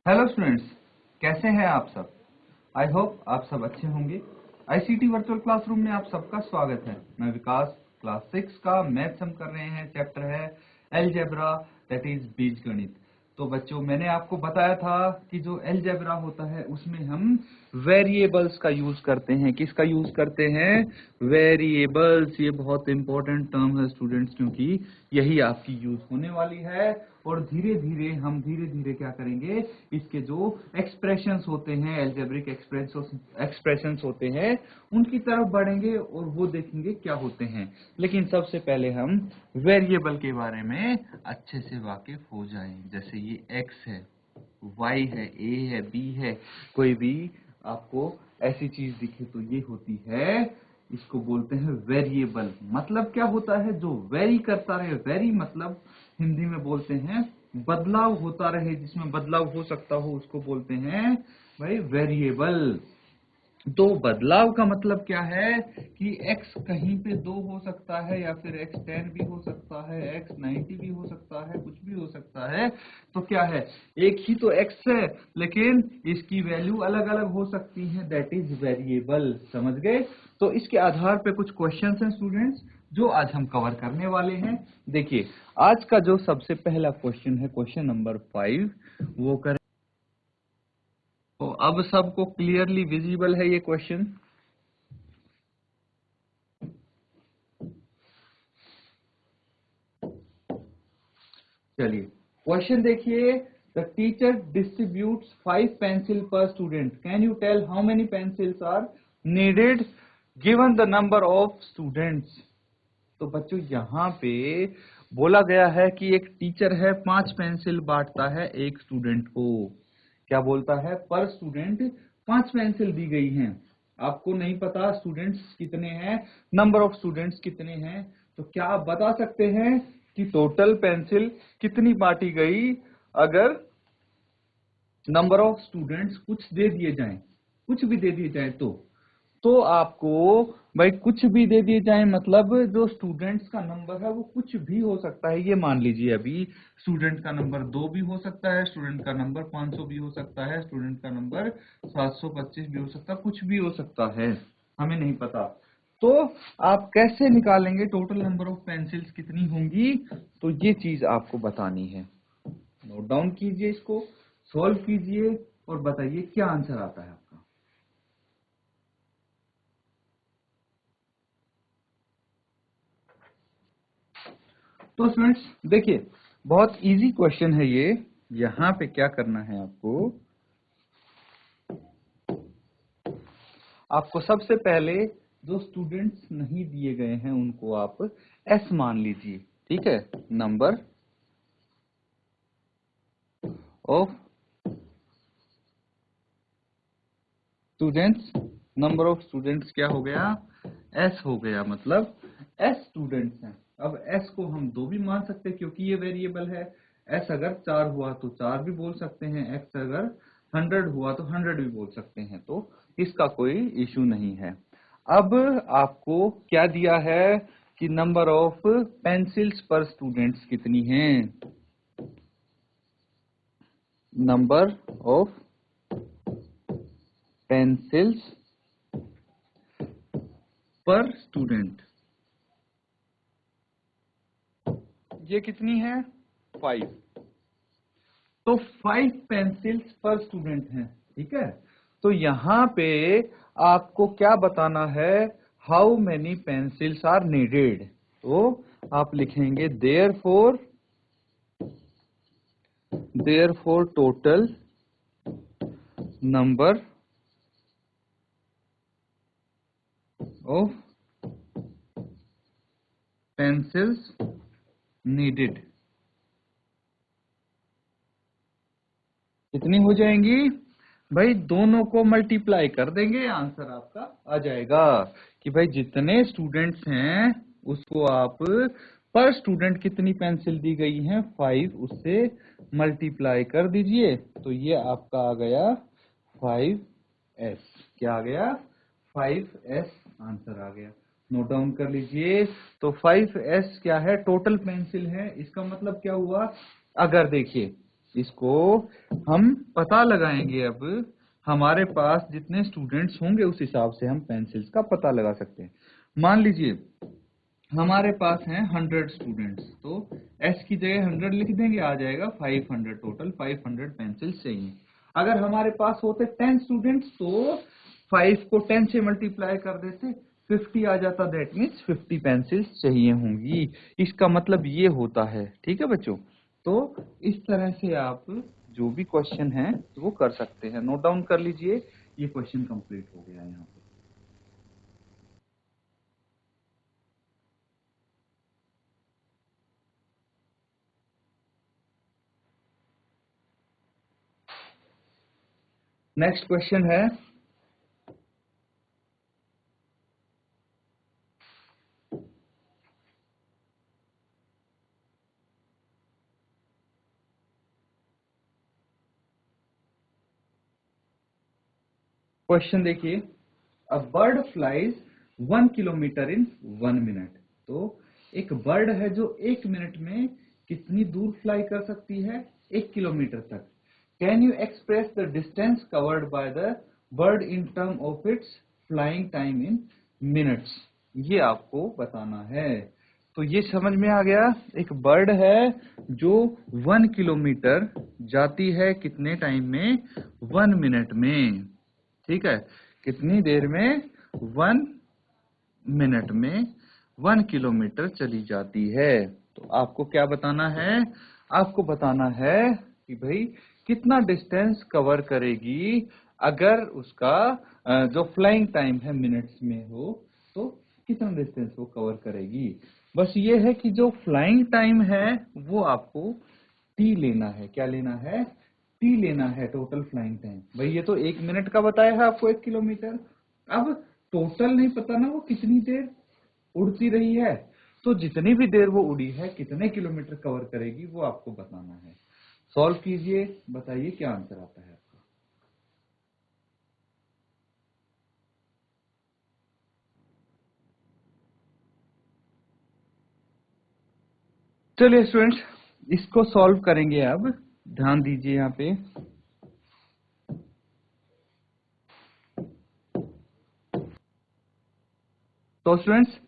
Hello students, कैसे हैं आप सब। आई होप आप सब अच्छे होंगे। आईसीटी वर्चुअल क्लासरूम में आप सबका स्वागत है। मैं विकास, क्लास 6 का मैथ्स हम कर रहे हैं। चैप्टर है अलजेब्रा, दैट इज बीजगणित। तो बच्चों, मैंने आपको बताया था कि जो अलजेब्रा होता है उसमें हम वेरिएबल्स का यूज करते हैं। किसका यूज करते हैं? वेरिएबल्स। ये बहुत इंपॉर्टेंट टर्म है स्टूडेंट्स, क्योंकि यही आपकी यूज होने वाली है। और धीरे धीरे क्या करेंगे, इसके जो एक्सप्रेशंस होते हैं, अलजेब्रिक एक्सप्रेशंस होते हैं, उनकी तरफ बढ़ेंगे और वो देखेंगे क्या होते हैं। लेकिन सबसे पहले हम वेरिएबल के बारे में अच्छे से वाकिफ हो जाएं। जैसे ये x है, y है, a है, b है, कोई भी आपको ऐसी चीज दिखे तो ये होती है, इसको बोलते हैं वेरिएबल। मतलब क्या होता है? जो वेरी करता रहे। वेरी मतलब हिंदी में बोलते हैं बदलाव होता रहे, जिसमें बदलाव हो सकता हो उसको बोलते हैं भाई वेरिएबल। तो बदलाव का मतलब क्या है कि x कहीं पे 2 हो सकता है, या फिर x 10 भी हो सकता है, x 90 भी हो सकता है, कुछ भी हो सकता है। तो क्या है, एक ही तो x है लेकिन इसकी वैल्यू अलग अलग हो सकती है, दैट इज वेरिएबल। समझ गए? तो इसके आधार पे कुछ क्वेश्चंस हैं स्टूडेंट्स, जो आज हम कवर करने वाले हैं। देखिए, आज का जो सबसे पहला क्वेश्चन है, क्वेश्चन नंबर 5, वो करें। तो अब सबको क्लियरली विजिबल है ये क्वेश्चन? चलिए क्वेश्चन देखिए। The teacher distributes 5 pencil per student. Can you tell how many pencils are needed given the number of students. तो बच्चों, यहाँ पे बोला गया है कि एक टीचर है, 5 पेंसिल बांटता है एक स्टूडेंट को। क्या बोलता है? पर स्टूडेंट 5 पेंसिल दी गई हैं। आपको नहीं पता स्टूडेंट्स कितने हैं, नंबर ऑफ स्टूडेंट्स कितने हैं, तो क्या आप बता सकते हैं कि टोटल पेंसिल कितनी बांटी गई अगर नंबर ऑफ स्टूडेंट्स कुछ दे दिए जाएं, कुछ भी दे दिए जाएं तो आपको भाई कुछ भी दे दिए जाए मतलब जो स्टूडेंट्स का नंबर है वो कुछ भी हो सकता है। ये मान लीजिए अभी स्टूडेंट का नंबर 2 भी हो सकता है, स्टूडेंट का नंबर 500 भी हो सकता है, स्टूडेंट का नंबर 725 भी हो सकता है, कुछ भी हो सकता है, हमें नहीं पता। तो आप कैसे निकालेंगे टोटल नंबर ऑफ पेंसिल्स कितनी होंगी? तो ये चीज आपको बतानी है। नोट डाउन कीजिए, इसको सॉल्व कीजिए और बताइए क्या आंसर आता है आपका। तो स्टूडेंट्स देखिए, बहुत इजी क्वेश्चन है ये। यहाँ पे क्या करना है आपको, सबसे पहले जो स्टूडेंट्स नहीं दिए गए हैं उनको आप एस मान लीजिए। ठीक है, number of students, number of students क्या हो गया? एस हो गया। मतलब एस स्टूडेंट्स हैं। अब एस को हम 2 भी मान सकते हैं क्योंकि ये वेरिएबल है। एस अगर 4 हुआ तो 4 भी बोल सकते हैं, एक्स अगर 100 हुआ तो 100 भी बोल सकते हैं, तो इसका कोई इशू नहीं है। अब आपको क्या दिया है कि नंबर ऑफ पेंसिल्स पर स्टूडेंट्स कितनी हैं। नंबर ऑफ पेंसिल्स पर स्टूडेंट ये कितनी है? 5। तो 5 पेंसिल्स पर स्टूडेंट हैं। ठीक है, तो यहां पे आपको क्या बताना है? How many pencils are needed. तो आप लिखेंगे therefore total number of pencils needed कितनी हो जाएंगी? भाई दोनों को मल्टीप्लाई कर देंगे, आंसर आपका आ जाएगा कि भाई जितने स्टूडेंट्स हैं उसको आप पर स्टूडेंट कितनी पेंसिल दी गई हैं 5, उससे मल्टीप्लाई कर दीजिए। तो ये आपका आ गया 5s। क्या आ गया? 5s आंसर आ गया। नोट डाउन कर लीजिए। तो 5s क्या है? टोटल पेंसिल है। इसका मतलब क्या हुआ? अगर देखिए इसको हम पता लगाएंगे। अब हमारे पास जितने स्टूडेंट्स होंगे उस हिसाब से हम पेंसिल्स का पता लगा सकते हैं। मान लीजिए हमारे पास हैं 100 स्टूडेंट्स, तो S की जगह 100 लिख देंगे, आ जाएगा 500। टोटल 500 पेंसिल्स चाहिए। अगर हमारे पास होते 10 स्टूडेंट्स तो 5 को 10 से मल्टीप्लाई कर देते, 50 आ जाता। दैट मीन्स 50 पेंसिल्स चाहिए होंगी। इसका मतलब ये होता है। ठीक है बच्चों, तो इस तरह से आप जो भी क्वेश्चन है वो कर सकते हैं। नोट डाउन कर लीजिए, ये क्वेश्चन कंप्लीट हो गया यहाँ पे। नेक्स्ट क्वेश्चन है क्वेश्चन देखिए, a bird flies 1 kilometre in 1 minute. तो एक बर्ड है जो 1 मिनट में कितनी दूर फ्लाई कर सकती है? 1 किलोमीटर तक। Can you express the distance covered by the bird in term of its flying time in minutes? ये आपको बताना है। तो ये समझ में आ गया। एक बर्ड है जो 1 किलोमीटर जाती है कितने टाइम में? 1 मिनट में। ठीक है, कितनी देर में? 1 मिनट में 1 किलोमीटर चली जाती है। तो आपको क्या बताना है? आपको बताना है कि भाई कितना डिस्टेंस कवर करेगी अगर उसका जो फ्लाइंग टाइम है मिनट्स में हो, तो कितना डिस्टेंस वो कवर करेगी। बस ये है कि जो फ्लाइंग टाइम है वो आपको टी लेना है। क्या लेना है? टी लेना है, टोटल फ्लाइंग टाइम। भाई ये तो 1 मिनट का बताया है आपको 1 किलोमीटर। अब टोटल नहीं पता ना वो कितनी देर उड़ती रही है, तो जितनी भी देर वो उड़ी है कितने किलोमीटर कवर करेगी वो आपको बताना है। सॉल्व कीजिए, बताइए क्या आंसर आता है आपका। चलिए स्टूडेंट्स, इसको सॉल्व करेंगे। अब ध्यान दीजिए यहाँ पे। तो स्टूडेंट्स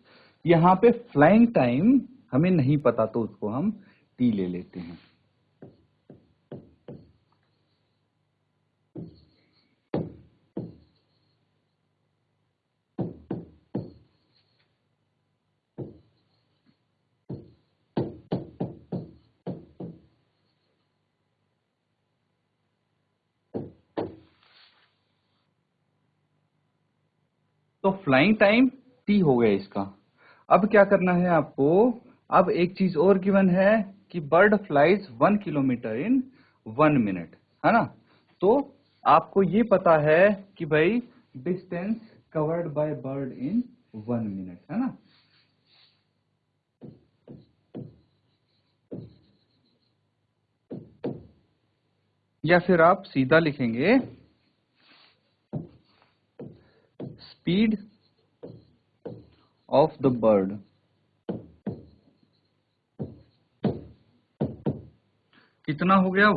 यहाँ पे फ्लाइंग टाइम हमें नहीं पता, तो उसको हम टी ले लेते हैं। तो फ्लाइंग टाइम टी हो गया इसका। अब क्या करना है आपको? अब एक चीज और गिवन है कि बर्ड फ्लाइज 1 किलोमीटर इन 1 मिनट, है ना? तो आपको ये पता है कि भाई distance covered by bird in 1 minute, है ना? या फिर आप सीधा लिखेंगे स्पीड ऑफ द बर्ड कितना हो गया?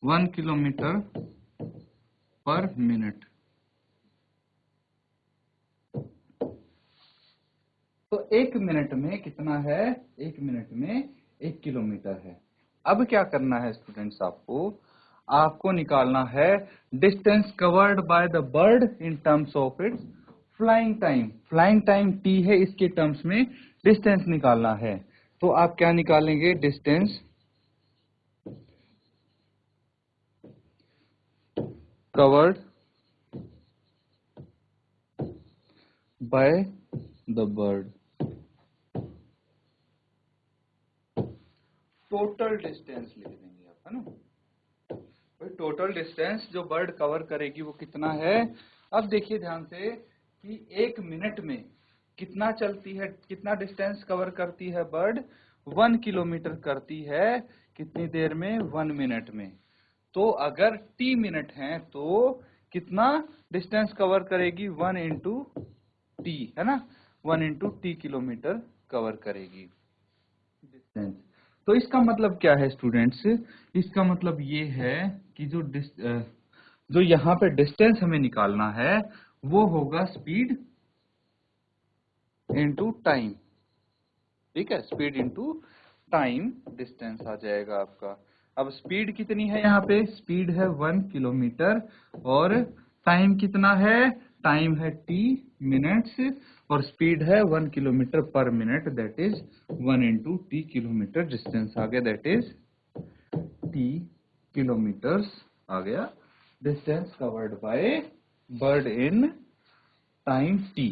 1 किलोमीटर पर मिनट। तो 1 मिनट में कितना है? 1 मिनट में 1 किलोमीटर है। अब क्या करना है स्टूडेंट्स? आपको आपको निकालना है distance covered by the bird in terms of its flying time. Flying time T है, इसके टर्म्स में डिस्टेंस निकालना है। तो आप क्या निकालेंगे? Distance covered by the bird, total distance लिख देंगे आप, है ना? टोटल डिस्टेंस जो बर्ड कवर करेगी वो कितना है? अब देखिए ध्यान से कि 1 मिनट में कितना चलती है, कितना डिस्टेंस कवर करती है बर्ड? 1 किलोमीटर करती है कितनी देर में? 1 मिनट में। तो अगर टी मिनट है तो कितना डिस्टेंस कवर करेगी? 1 इंटू टी, है ना? 1 इंटू टी किलोमीटर कवर करेगी। डिस्टेंस। तो इसका मतलब क्या है स्टूडेंट्स, इसका मतलब ये है कि जो यहाँ पे डिस्टेंस हमें निकालना है वो होगा स्पीड इनटू टाइम। ठीक है, स्पीड इनटू टाइम डिस्टेंस आ जाएगा आपका। अब स्पीड कितनी है यहाँ पे, स्पीड है 1 किलोमीटर और टाइम कितना है, टाइम है t मिनट्स और स्पीड है 1 किलोमीटर पर minute, that is 1 into T kilometre distance आ गया, दैट इज t किलोमीटर्स आ गया distance covered by bird in time t।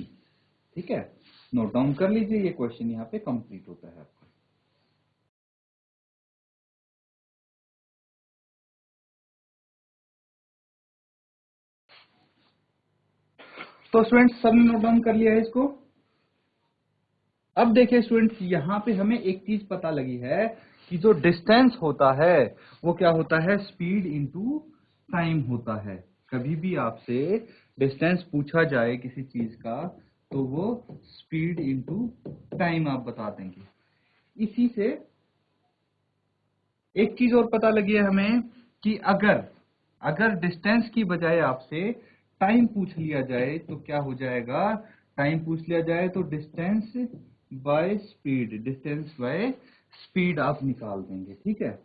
ठीक है, नोट डाउन कर लीजिए, ये क्वेश्चन यहाँ पे कंप्लीट होता है आपका। तो स्टूडेंट्स सबने नोट डाउन कर लिया है इसको। अब देखिए स्टूडेंट्स, यहाँ पे हमें एक चीज पता लगी है कि जो डिस्टेंस होता है वो क्या होता है, स्पीड इनटू टाइम होता है। कभी भी आपसे डिस्टेंस पूछा जाए किसी चीज का तो वो स्पीड इनटू टाइम आप बता देंगे। इसी से एक चीज और पता लगी है हमें कि अगर डिस्टेंस की बजाय आपसे टाइम पूछ लिया जाए तो क्या हो जाएगा, टाइम पूछ लिया जाए तो distance by speed, distance by speed आप निकाल देंगे। ठीक है,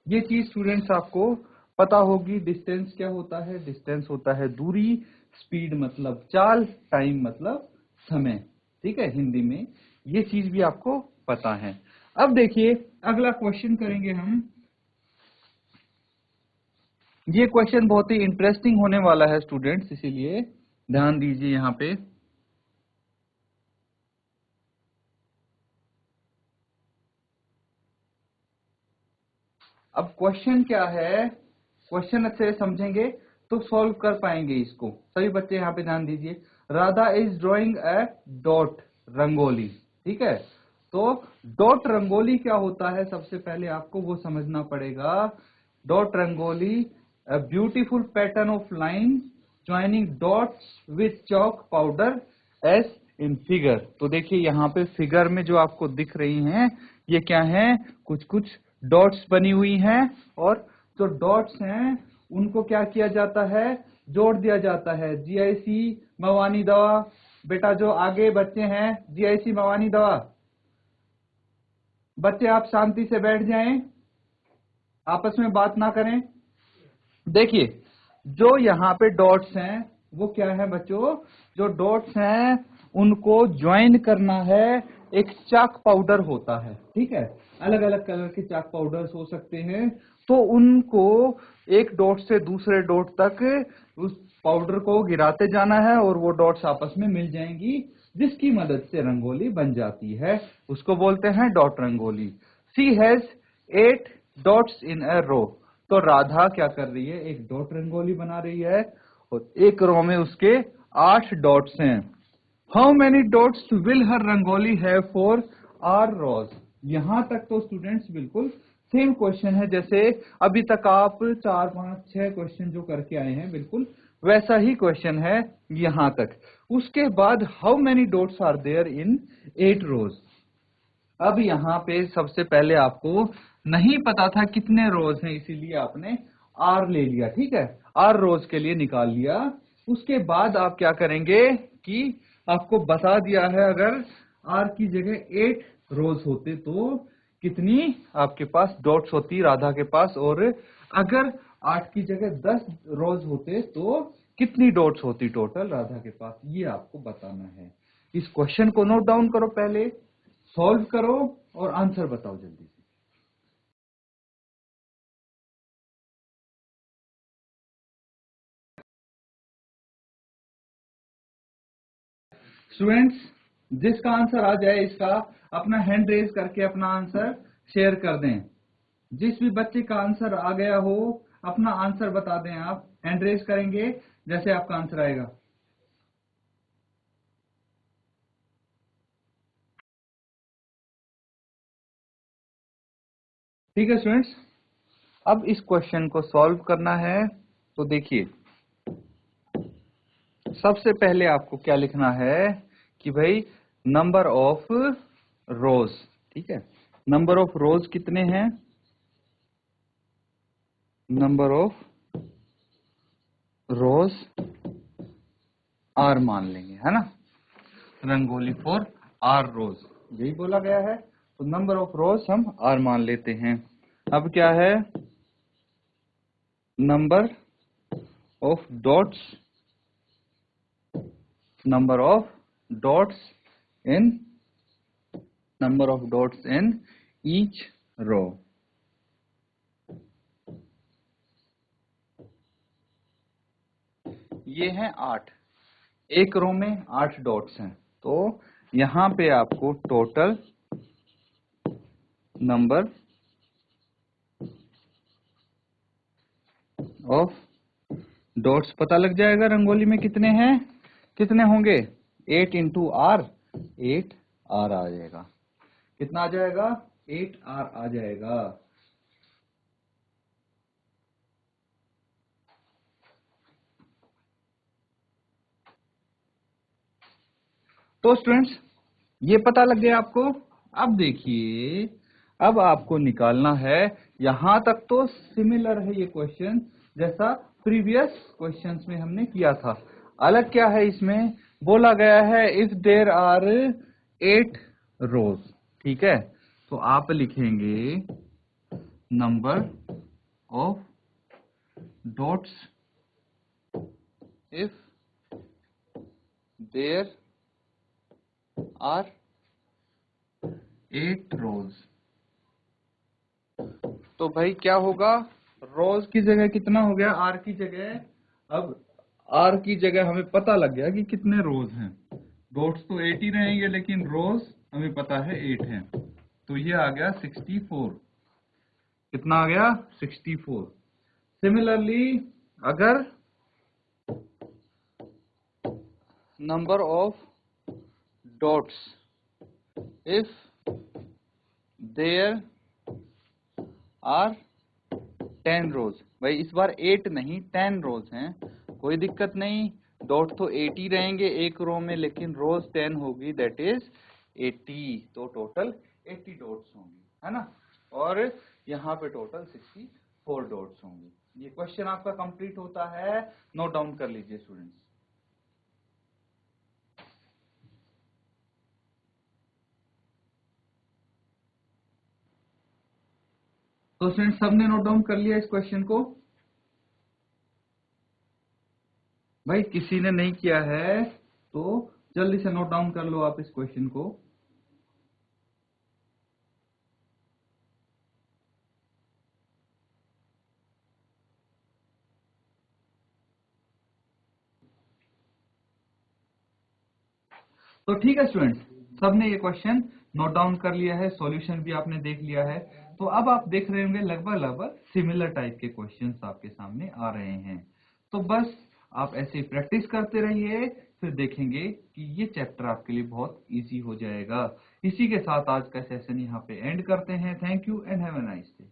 ये चीज स्टूडेंट्स आपको पता होगी। डिस्टेंस क्या होता है, डिस्टेंस होता है दूरी, स्पीड मतलब चाल, टाइम मतलब समय। ठीक है, हिंदी में ये चीज भी आपको पता है। अब देखिए अगला क्वेश्चन करेंगे हम। ये क्वेश्चन बहुत ही इंटरेस्टिंग होने वाला है स्टूडेंट्स, इसीलिए ध्यान दीजिए यहाँ पे। अब क्वेश्चन क्या है, क्वेश्चन अच्छे से समझेंगे तो सॉल्व कर पाएंगे इसको। सभी बच्चे यहाँ पे ध्यान दीजिए। Radha is drawing a dot rangoli. ठीक है, तो डॉट रंगोली क्या होता है, सबसे पहले आपको वो समझना पड़ेगा। Dot rangoli, a beautiful pattern of line joining dots with chalk powder S in figure. तो देखिए यहाँ पे फिगर में जो आपको दिख रही हैं ये क्या है, कुछ कुछ डॉट्स बनी हुई हैं और जो डॉट्स हैं उनको क्या किया जाता है, जोड़ दिया जाता है। जीआईसी मवानी दवा, बेटा जो आगे बच्चे हैं जीआईसी मवानी दवा, बच्चे आप शांति से बैठ जाएं, आपस में बात ना करें। देखिए जो यहाँ पे डॉट्स हैं वो क्या है बच्चों, जो डॉट्स हैं उनको ज्वाइन करना है, एक चाक पाउडर होता है। ठीक है, अलग अलग कलर के चाक पाउडर्स हो सकते हैं, तो उनको एक डॉट से दूसरे डॉट तक उस पाउडर को गिराते जाना है और वो डॉट्स आपस में मिल जाएंगी, जिसकी मदद से रंगोली बन जाती है, उसको बोलते हैं dot rangoli. She has 8 dots in a row. तो राधा क्या कर रही है, एक डॉट रंगोली बना रही है और एक रो में उसके 8 डॉट्स हैं। How many dots will her rangoli have for R rows. यहां तक तो स्टूडेंट्स बिल्कुल सेम क्वेश्चन है, जैसे अभी तक आप 4 5 6 क्वेश्चन जो करके आए हैं बिल्कुल वैसा ही क्वेश्चन है यहां तक। उसके बाद how many dots are there in 8 rows. अब यहाँ पे सबसे पहले आपको नहीं पता था कितने रोज हैं, इसीलिए आपने आर ले लिया। ठीक है, आर रोज के लिए निकाल लिया। उसके बाद आप क्या करेंगे कि आपको बता दिया है अगर आर की जगह 8 रोज होते तो कितनी आपके पास डॉट्स होती राधा के पास, और अगर 8 की जगह 10 रोज होते तो कितनी डॉट्स होती टोटल राधा के पास, ये आपको बताना है। इस क्वेश्चन को नोट डाउन करो, पहले सॉल्व करो और आंसर बताओ जल्दी से। स्टूडेंट्स जिसका आंसर आ जाए इसका अपना हैंड रेज करके अपना आंसर शेयर कर दें। जिस भी बच्चे का आंसर आ गया हो अपना आंसर बता दें, आप हैंड रेज करेंगे जैसे आपका आंसर आएगा। ठीक है स्टूडेंट्स, अब इस क्वेश्चन को सॉल्व करना है। तो देखिए सबसे पहले आपको क्या लिखना है कि भाई नंबर ऑफ रोज। ठीक है, नंबर ऑफ रोज कितने हैं, नंबर ऑफ रोज आर मान लेंगे, है ना। रंगोली फॉर आर रोज, यही बोला गया है, तो नंबर ऑफ रोज हम आर मान लेते हैं। अब क्या है, number of dots, number of dots in, number of dots in each row. ये है 8, एक रो में 8 डॉट्स हैं, तो यहां पे आपको टोटल नंबर ऑफ डॉट्स पता लग जाएगा रंगोली में कितने हैं, कितने होंगे, 8 इंटू आर, 8 आर आ जाएगा। कितना आ जाएगा, 8 आर आ जाएगा। तो स्टूडेंट्स ये पता लग गया आपको। अब देखिए, अब आपको निकालना है, यहां तक तो सिमिलर है ये क्वेश्चन जैसा प्रीवियस क्वेश्चंस में हमने किया था। अलग क्या है, इसमें बोला गया है इफ देयर आर 8 रोज, ठीक है, तो आप लिखेंगे number of dots if there are 8 rows. तो भाई क्या होगा, रोज की जगह कितना हो गया, आर की जगह, अब आर की जगह हमें पता लग गया कि कितने रोज हैं। डॉट्स तो 8 ही रहेंगे लेकिन रोज हमें पता है 8 हैं, तो ये आ गया 64। कितना आ गया, 64। सिमिलरली अगर number of dots if there are 10 rows, भाई इस बार 8 नहीं 10 रोज हैं, कोई दिक्कत नहीं, डॉट तो 8 ही रहेंगे एक रो में, लेकिन रोज 10 होगी, दैट इज 80, तो टोटल 80 डॉट्स होंगी, है ना। और यहाँ पे टोटल 64 डॉट्स होंगी। ये क्वेश्चन आपका कंप्लीट होता है, नोट डाउन कर लीजिए स्टूडेंट्स। तो स्टूडेंट सबने नोट डाउन कर लिया इस क्वेश्चन को, भाई किसी ने नहीं किया है तो जल्दी से नोट डाउन कर लो आप इस क्वेश्चन को। तो ठीक है स्टूडेंट्स, सबने ये क्वेश्चन नोट डाउन कर लिया है, सॉल्यूशन भी आपने देख लिया है, तो अब आप देख रहे होंगे लगभग सिमिलर टाइप के क्वेश्चंस आपके सामने आ रहे हैं। तो बस आप ऐसे प्रैक्टिस करते रहिए, फिर देखेंगे कि ये चैप्टर आपके लिए बहुत इजी हो जाएगा। इसी के साथ आज का सेशन यहाँ पे एंड करते हैं। Thank you and have a nice day.